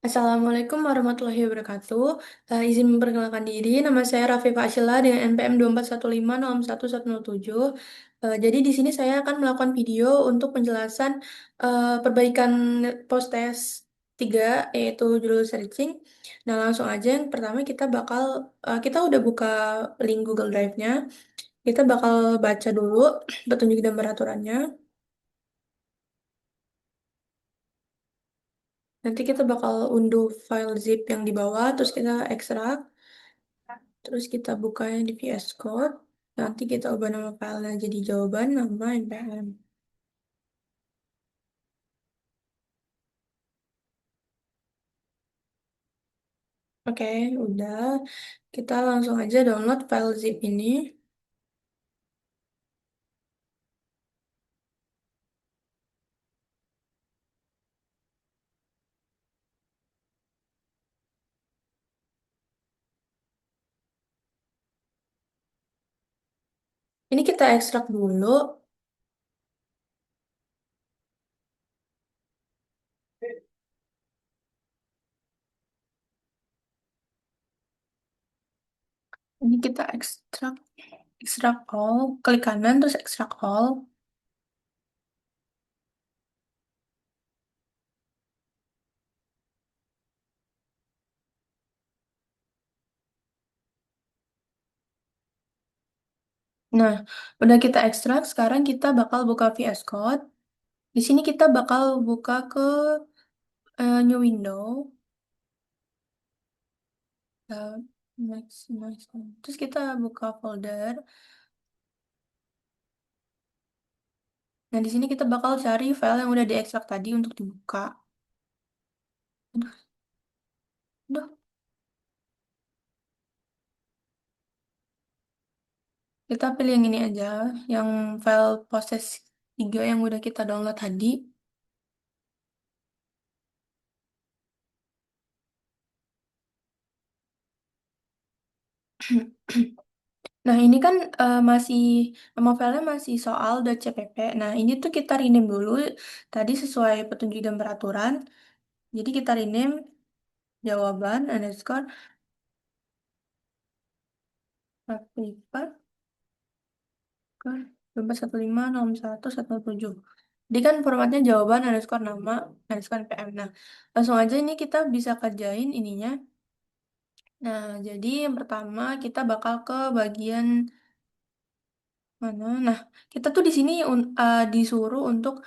Assalamualaikum warahmatullahi wabarakatuh. Izin memperkenalkan diri, nama saya Rafifa Ashila dengan NPM 2415011107. Jadi di sini saya akan melakukan video untuk penjelasan perbaikan post test 3 yaitu judul searching. Nah, langsung aja yang pertama kita udah buka link Google Drive-nya. Kita bakal baca dulu petunjuk dan peraturannya. Nanti kita bakal unduh file zip yang di bawah, terus kita ekstrak. Terus kita bukanya di VS Code. Nanti kita ubah nama filenya jadi jawaban nama NPM. Oke, udah. Kita langsung aja download file zip ini. Ini kita ekstrak dulu. Ini kita ekstrak, ekstrak all. Klik kanan terus ekstrak all. Nah, udah kita ekstrak. Sekarang kita bakal buka VS Code. Di sini kita bakal buka ke new window. Uh, next. Terus kita buka folder. Nah, di sini kita bakal cari file yang udah diekstrak tadi untuk dibuka. Aduh, aduh. Kita pilih yang ini aja, yang file proses 3 yang udah kita download tadi. Nah, ini kan masih, nama filenya masih soal.cpp. Nah, ini tuh kita rename dulu, tadi sesuai petunjuk dan peraturan. Jadi kita rename jawaban underscore Rafifa ke 1415117. Jadi kan formatnya jawaban underscore nama underscore PM. Nah, langsung aja ini kita bisa kerjain ininya. Nah, jadi yang pertama kita bakal ke bagian mana? Nah, kita tuh di sini disuruh untuk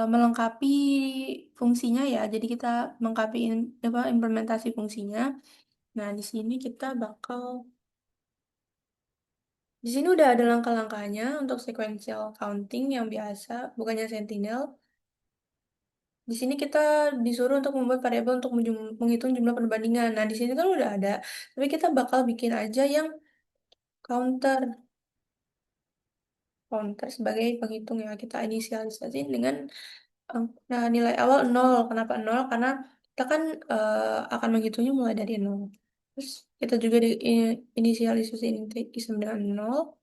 melengkapi fungsinya ya. Jadi kita melengkapi implementasi fungsinya. Nah, di sini kita bakal di sini udah ada langkah-langkahnya untuk sequential counting yang biasa, bukannya sentinel. Di sini kita disuruh untuk membuat variabel untuk menghitung jumlah perbandingan. Nah, di sini kan udah ada. Tapi kita bakal bikin aja yang counter. Counter sebagai penghitung ya. Kita inisialisasiin dengan nah, nilai awal nol. Kenapa nol? Karena kita kan akan menghitungnya mulai dari nol. Terus kita juga inisialisasiin isem dengan nol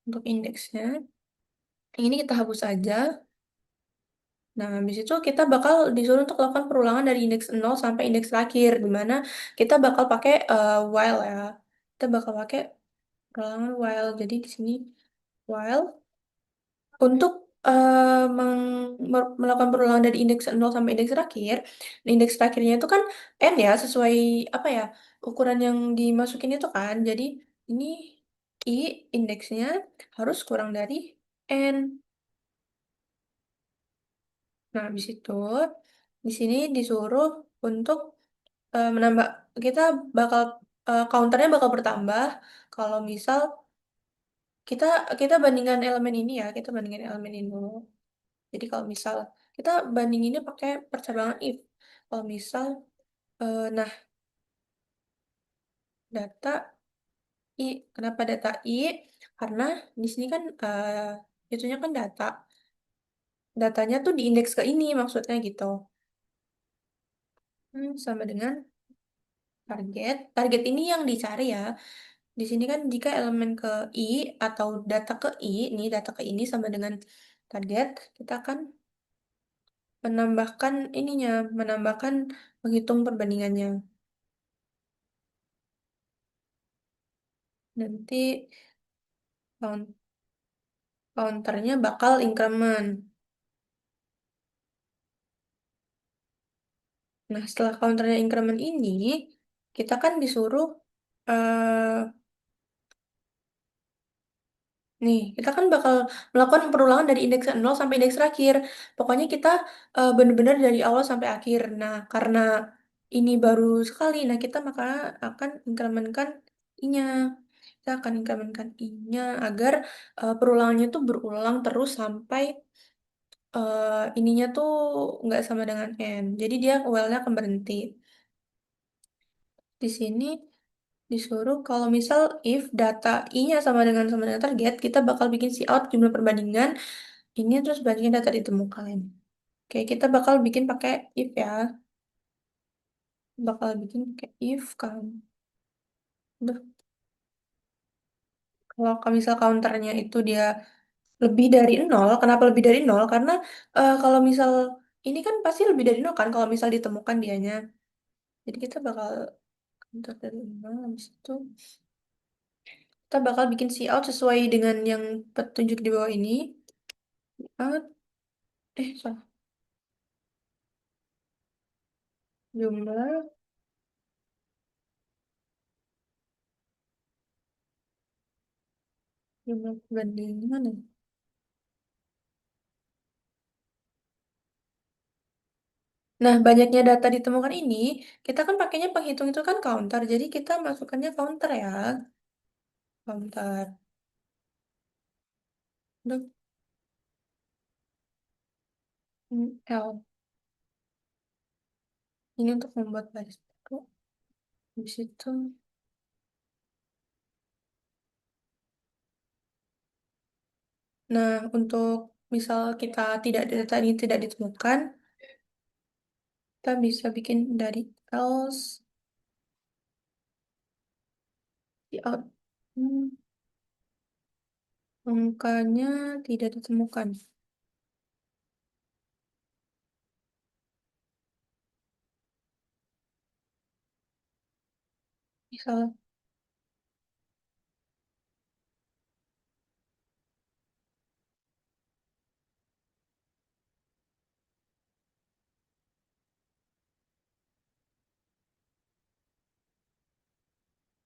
untuk indeksnya. Yang ini kita hapus aja. Nah, habis itu kita bakal disuruh untuk lakukan perulangan dari indeks nol sampai indeks terakhir, di mana kita bakal pakai while ya. Kita bakal pakai perulangan while. Jadi di sini while untuk melakukan perulangan dari indeks nol sampai indeks terakhir. Nah, indeks terakhirnya itu kan n ya, sesuai apa ya, ukuran yang dimasukin itu kan. Jadi ini i indeksnya harus kurang dari n. Nah, habis itu di sini disuruh untuk menambah, kita bakal counternya bakal bertambah kalau misal kita kita bandingkan elemen ini ya, kita bandingkan elemen ini dulu. Jadi kalau misal kita bandinginnya pakai percabangan if. Kalau misal nah, data i, kenapa data i? Karena di sini kan itunya kan datanya tuh diindeks ke ini maksudnya gitu. Sama dengan target ini yang dicari ya. Di sini kan jika elemen ke I atau data ke I, ini data ke ini sama dengan target, kita akan menambahkan ininya, menambahkan menghitung perbandingannya. Nanti count- counternya bakal increment. Nah, setelah counternya increment ini, kita kan disuruh nih, kita kan bakal melakukan perulangan dari indeks 0 sampai indeks terakhir. Pokoknya kita benar-benar dari awal sampai akhir. Nah, karena ini baru sekali, nah kita maka akan incrementkan i-nya. Kita akan incrementkan i-nya agar perulangannya tuh berulang terus sampai ininya tuh nggak sama dengan n. Jadi dia well-nya akan berhenti. Di sini disuruh kalau misal if data i-nya sama dengan target, kita bakal bikin out jumlah perbandingan ini terus bandingin data ditemukan. Oke, kita bakal bikin pakai if ya. Bakal bikin pakai if kan. Duh, kalau misal counternya itu dia lebih dari nol, kenapa lebih dari nol? Karena kalau misal ini kan pasti lebih dari nol kan kalau misal ditemukan dianya. Jadi kita bakal counter dari nol habis itu kita bakal bikin out sesuai dengan yang petunjuk di bawah ini. Ah, salah. Jumlah jumlah perbandingan mana? Nah, banyaknya data ditemukan ini, kita kan pakainya penghitung itu kan counter. Jadi kita masukkannya counter ya. Counter. Untuk L. Ini untuk membuat baris baru. Habis itu. Nah, untuk misal kita tidak data ini tidak ditemukan, kita bisa bikin dari else di out. Hmm, angkanya tidak ditemukan. Misal,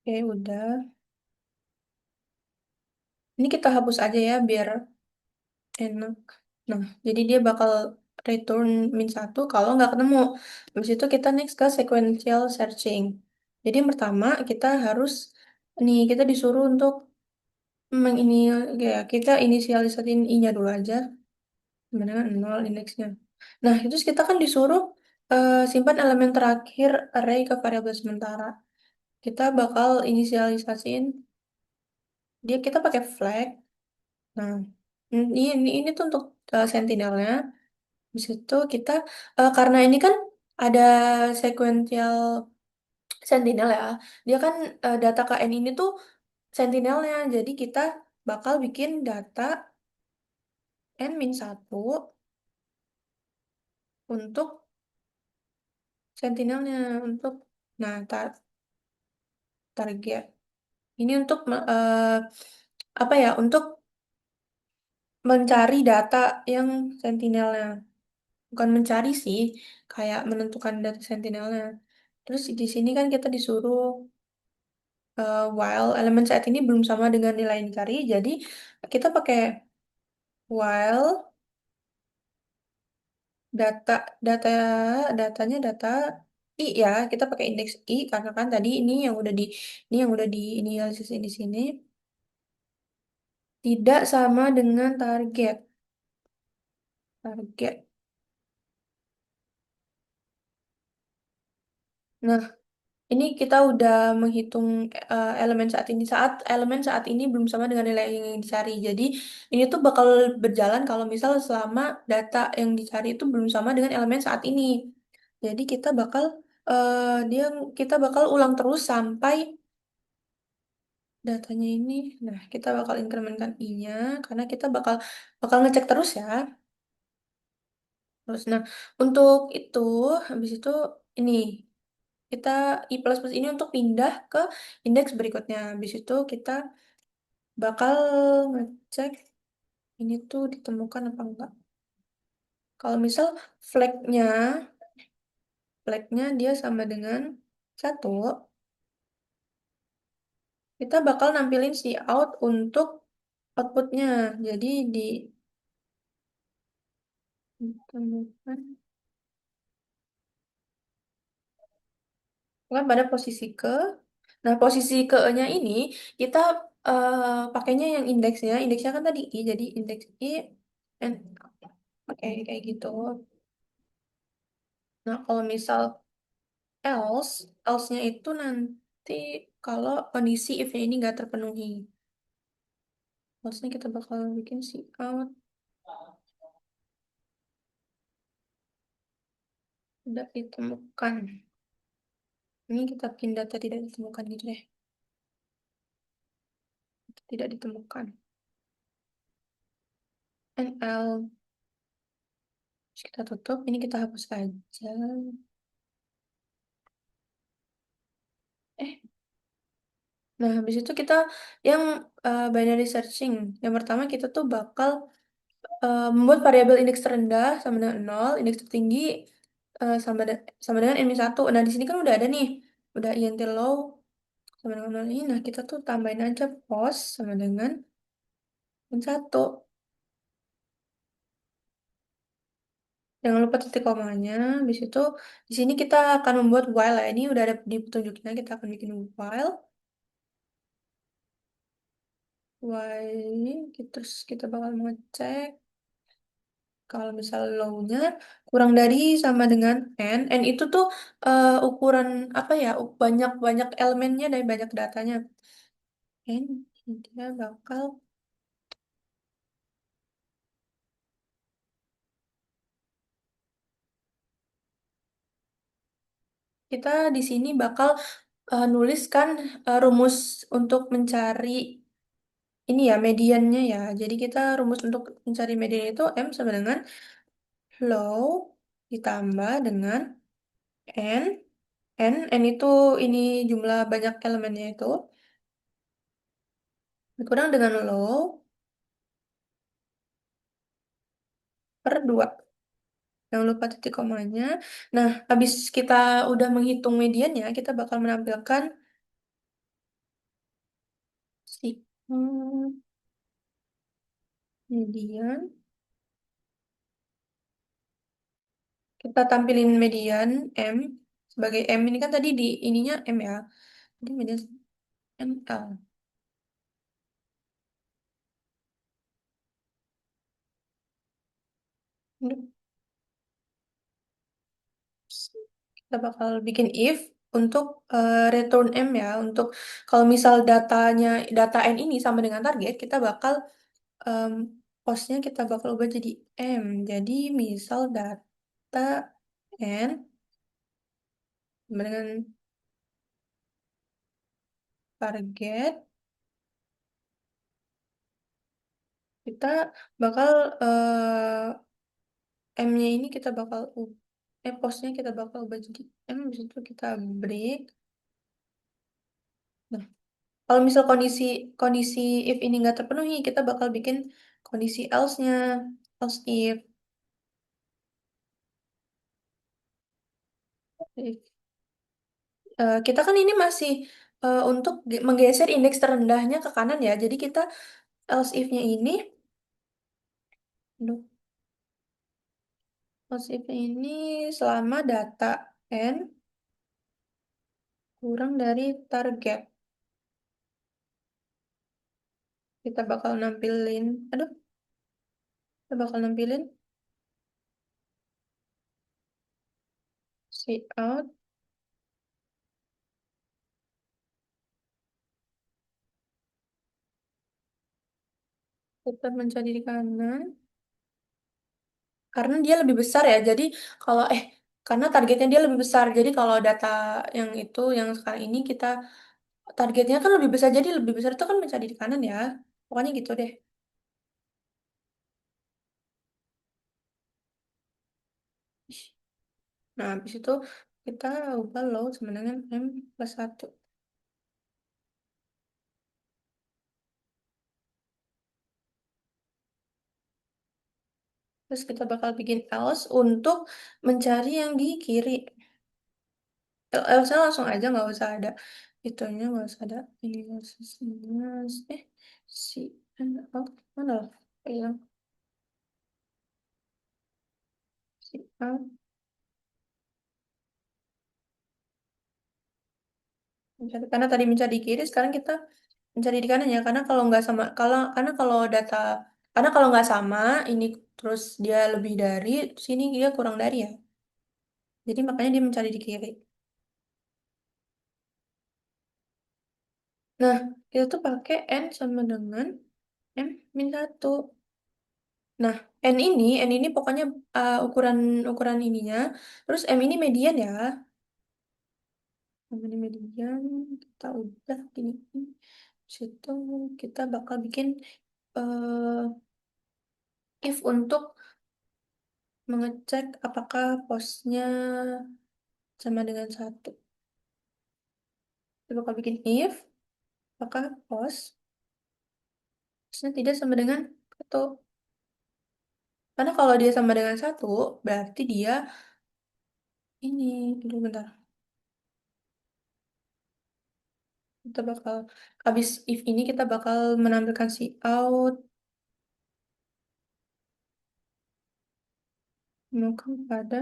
oke udah. Ini kita hapus aja ya biar enak. Nah, jadi dia bakal return min 1 kalau nggak ketemu. Habis itu kita next ke sequential searching. Jadi yang pertama kita harus nih kita disuruh untuk mengini ya kita inisialisasin i-nya dulu aja sama dengan 0 indeksnya. Nah, itu kita kan disuruh simpan elemen terakhir array ke variabel sementara. Kita bakal inisialisasiin dia kita pakai flag. Nah, ini tuh untuk sentinelnya. Habis itu kita karena ini kan ada sequential sentinel ya. Dia kan data KN ini tuh sentinelnya. Jadi kita bakal bikin data n-1 untuk sentinelnya untuk nah target. Ini untuk apa ya? Untuk mencari data yang sentinelnya. Bukan mencari sih, kayak menentukan data sentinelnya. Terus di sini kan kita disuruh while elemen saat ini belum sama dengan nilai yang dicari, jadi kita pakai while data data datanya data i ya, kita pakai indeks i karena kan tadi ini yang udah di inisialis di sini tidak sama dengan target. Nah, ini kita udah menghitung elemen saat ini. Saat elemen saat ini belum sama dengan nilai yang dicari. Jadi ini tuh bakal berjalan kalau misal selama data yang dicari itu belum sama dengan elemen saat ini. Jadi dia kita bakal ulang terus sampai datanya ini. Nah, kita bakal incrementkan i-nya karena kita bakal bakal ngecek terus ya. Terus, nah, untuk itu, habis itu ini kita I plus plus ini untuk pindah ke indeks berikutnya. Habis itu kita bakal ngecek ini tuh ditemukan apa enggak. Kalau misal flagnya, flagnya dia sama dengan satu, kita bakal nampilin si out untuk outputnya. Jadi ditemukan bukan pada posisi ke. Nah, posisi ke-nya ini kita pakainya yang indeksnya. Indeksnya kan tadi I, jadi indeks I and oke kayak gitu. Nah, kalau misal else-nya itu nanti kalau kondisi if-nya ini nggak terpenuhi. Else-nya kita bakal bikin si out tidak ditemukan. Ini kita bikin data tidak ditemukan gitu deh. Tidak ditemukan. NL. Terus kita tutup. Ini kita hapus aja. Eh, nah, habis itu kita yang binary searching. Yang pertama kita tuh bakal membuat variabel indeks terendah sama dengan nol, indeks tertinggi sama dengan n-1. Nah, di sini kan udah ada nih, udah int low sama dengan nol ini. Nah, kita tuh tambahin aja post sama dengan n-1. Jangan lupa titik komanya. Habis itu di sini kita akan membuat while ya. Ini udah ada di petunjuknya. Kita akan bikin while. While ini terus kita bakal ngecek kalau misal low-nya kurang dari sama dengan n. N itu tuh ukuran apa ya? Banyak elemennya dari banyak datanya. N dia bakal kita di sini bakal nuliskan rumus untuk mencari ini ya mediannya ya. Jadi kita rumus untuk mencari median itu M sama dengan low ditambah dengan N. N itu ini jumlah banyak elemennya itu dikurang dengan low per 2. Jangan lupa titik komanya. Nah, habis kita udah menghitung mediannya, kita bakal menampilkan si median. Kita tampilin median M sebagai M ini kan tadi di ininya M ya. Jadi median ML. Kita bakal bikin if untuk return M ya. Untuk kalau misal data N ini sama dengan target, kita bakal em, postnya kita bakal ubah jadi M. Jadi misal data N sama dengan target, kita bakal M-nya ini kita bakal postnya kita bakal ubah jadi M. Habis itu kita break. Nah, kalau misal kondisi kondisi if ini nggak terpenuhi, kita bakal bikin kondisi else-nya. Else kita kan ini masih untuk menggeser indeks terendahnya ke kanan ya. Jadi kita else if-nya ini, aduh, else if-nya ini selama data n kurang dari target. Kita bakal nampilin, aduh, kita bakal nampilin si out tetap mencari di kanan. Karena dia lebih besar ya. Jadi kalau karena targetnya dia lebih besar. Jadi kalau data yang itu yang sekarang ini kita targetnya kan lebih besar. Jadi lebih besar itu kan mencari di kanan ya. Pokoknya gitu deh. Nah, habis itu kita ubah low sama dengan M plus satu. Terus kita bakal bikin else untuk mencari yang di kiri. Else langsung aja, nggak usah ada itunya, nggak usah ada ini minus. Si oh, mana lah? Hilang si A. Karena tadi mencari di kiri, sekarang kita mencari di kanan ya. Karena kalau nggak sama, karena kalau data, karena kalau nggak sama ini terus dia lebih dari, sini dia kurang dari ya. Jadi makanya dia mencari di kiri. Nah, kita tuh pakai n sama dengan m min satu. Nah, n ini pokoknya ukuran ukuran ininya. Terus m ini median ya. M ini median, kita udah gini. Situ kita bakal bikin eh, if untuk mengecek apakah posnya sama dengan satu. Kita bakal bikin if apakah posnya tidak sama dengan satu. Karena kalau dia sama dengan satu, berarti dia ini dulu bentar. Kita bakal habis if ini kita bakal menampilkan si out melakukan pada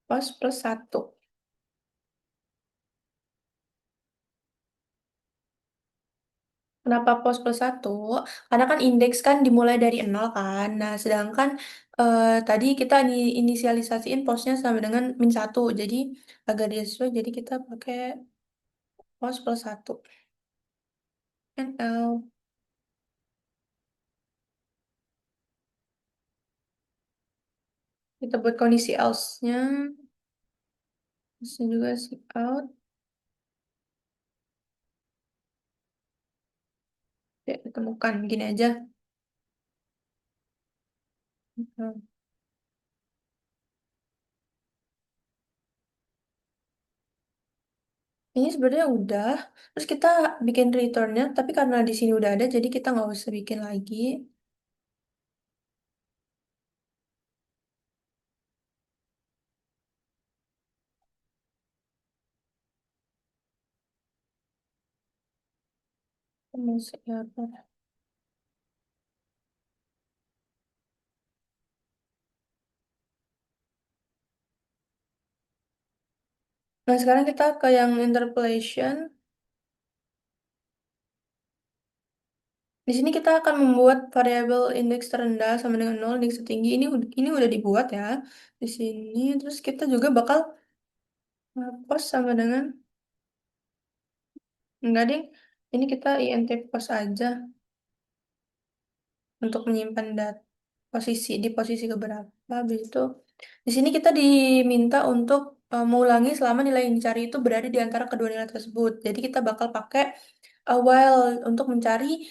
pos plus satu. Kenapa pos plus satu? Karena kan indeks kan dimulai dari nol kan. Nah, sedangkan tadi kita inisialisasiin posnya sama dengan min satu. Jadi agak dia sesuai. Jadi kita pakai pos plus satu. NL. Kita buat kondisi else-nya. Else juga si out. Ya, ditemukan. Gini aja. Nah, ini sebenarnya udah. Terus kita bikin return-nya. Tapi karena di sini udah ada, jadi kita nggak usah bikin lagi. Masuk error. Nah, sekarang kita ke yang interpolation. Di sini kita akan membuat variabel indeks terendah sama dengan nol, indeks tertinggi. Ini udah dibuat ya. Di sini terus kita juga bakal post sama dengan enggak ding. Ini kita int post aja untuk menyimpan posisi di posisi keberapa. Habis itu di sini kita diminta untuk mengulangi selama nilai yang dicari itu berada di antara kedua nilai tersebut. Jadi kita bakal pakai while untuk mencari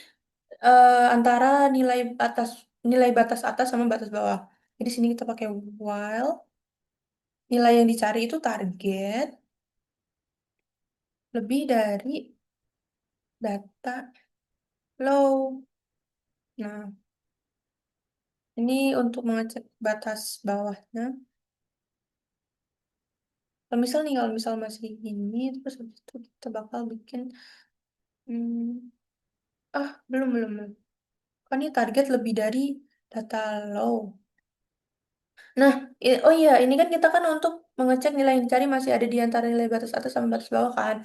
antara nilai batas atas sama batas bawah. Jadi sini kita pakai while nilai yang dicari itu target lebih dari data low. Nah, ini untuk mengecek batas bawahnya. Kalau misal masih ini, terus habis itu kita bakal bikin hmm, belum. Kan ini target lebih dari data low. Nah, oh iya, ini kan kita kan untuk mengecek nilai yang dicari masih ada di antara nilai batas atas sama batas bawah kan.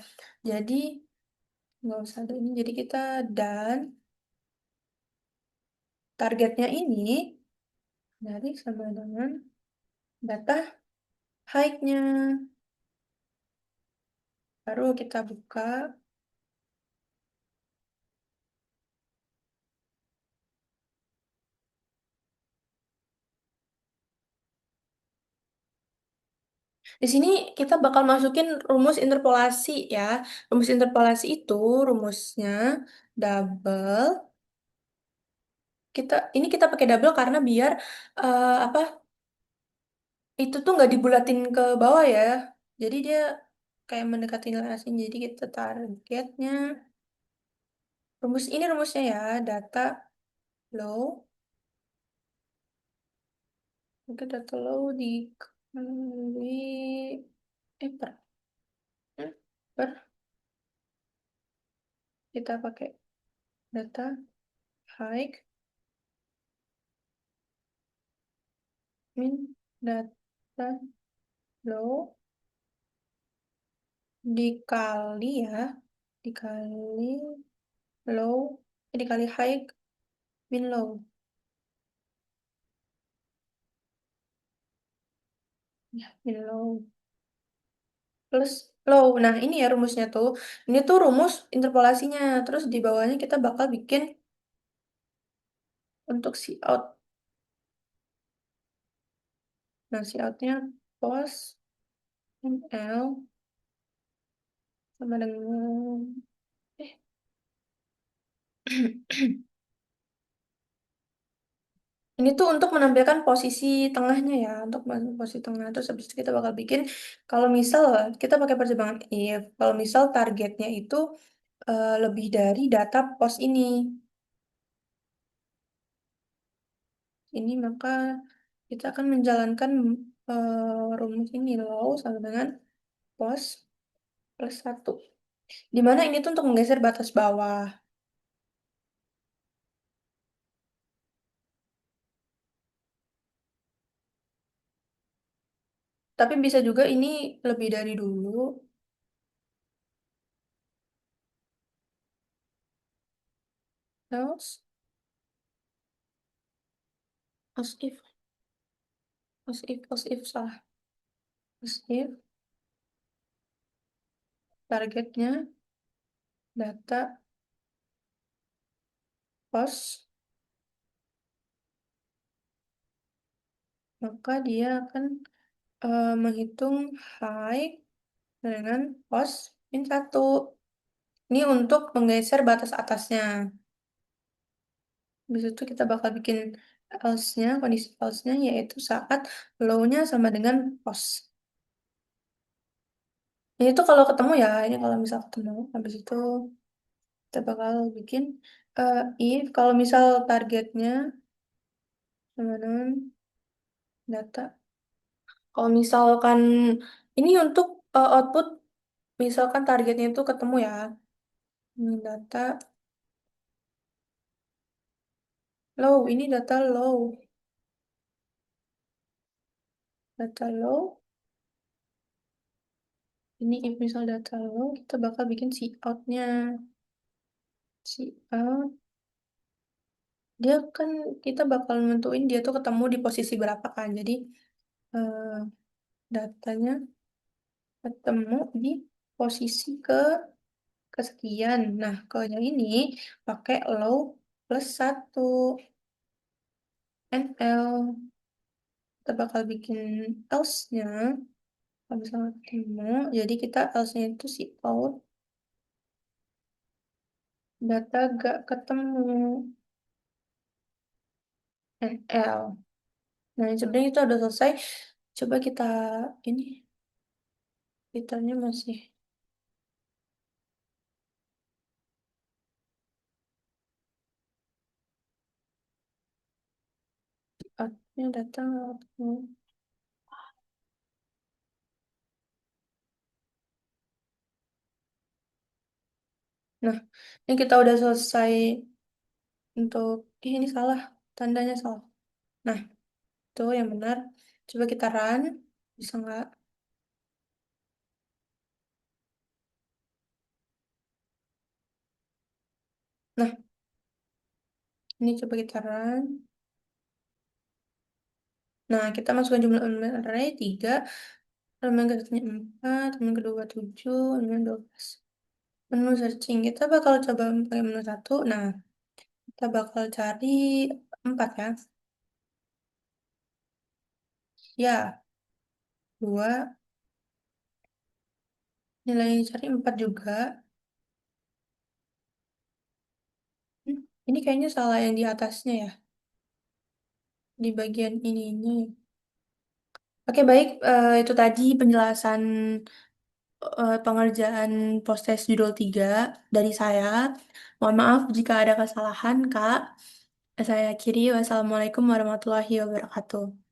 Jadi nggak usah ada ini. Jadi kita dan targetnya ini dari sama dengan data height-nya. Baru kita buka. Di sini kita bakal masukin rumus interpolasi ya. Rumus interpolasi itu rumusnya double. Kita pakai double karena biar apa itu tuh nggak dibulatin ke bawah ya. Jadi dia kayak mendekati nilai asing. Jadi kita targetnya ini rumusnya ya, data low. Oke, data low dikali per, hmm, per kita pakai data high min data low dikali ya, dikali low, dikali high min low. Ya, min low plus low. Nah, ini ya rumusnya tuh. Ini tuh rumus interpolasinya. Terus di bawahnya kita bakal bikin untuk si out. Nah, si outnya pos ml sama dengan eh ini tuh untuk menampilkan posisi tengahnya ya, untuk posisi tengah. Terus habis itu kita bakal bikin kalau misal kita pakai pertimbangan if, kalau misal targetnya itu lebih dari data pos ini maka kita akan menjalankan rumus ini low sama dengan pos plus satu. Dimana ini tuh untuk menggeser batas bawah. Tapi bisa juga ini lebih dari dulu. Else, else if salah. Else if targetnya data pos, maka dia akan menghitung high dengan pos min satu. Ini untuk menggeser batas atasnya. Habis itu kita bakal bikin else-nya, kondisi else-nya yaitu saat low-nya sama dengan pos. Ini tuh kalau ketemu ya, ini kalau misal ketemu. Habis itu kita bakal bikin if kalau misal targetnya sama dengan data. Kalau misalkan ini untuk output, misalkan targetnya itu ketemu ya. Ini data low, ini data low. Ini if misal data low, kita bakal bikin si out-nya. Si out, dia kan kita bakal nentuin dia tuh ketemu di posisi berapa kan. Jadi eh, datanya ketemu di posisi kesekian. Nah, kalau yang ini pakai low plus satu NL. Kita bakal bikin else-nya. Kalau misalnya ketemu, jadi kita else-nya itu si out data gak ketemu NL. Nah, sebenarnya itu udah selesai. Coba kita ini fiturnya masih outnya datang nggak ketemu. Nah, ini kita udah selesai untuk ini salah, tandanya salah. Nah, itu yang benar. Coba kita run, bisa nggak? Nah, ini coba kita run. Nah, kita masukkan jumlah elemen array 3, elemen keduanya 4, elemen kedua 7, elemen 12. Menu searching, kita bakal coba pakai menu satu. Nah, kita bakal cari 4 ya. Ya, 2. Nilainya cari 4 juga. Hmm, ini kayaknya salah yang di atasnya ya. Di bagian ininya. Oke, baik. Itu tadi penjelasan pengerjaan proses judul 3 dari saya. Mohon maaf jika ada kesalahan, Kak. Saya akhiri. Wassalamualaikum warahmatullahi wabarakatuh.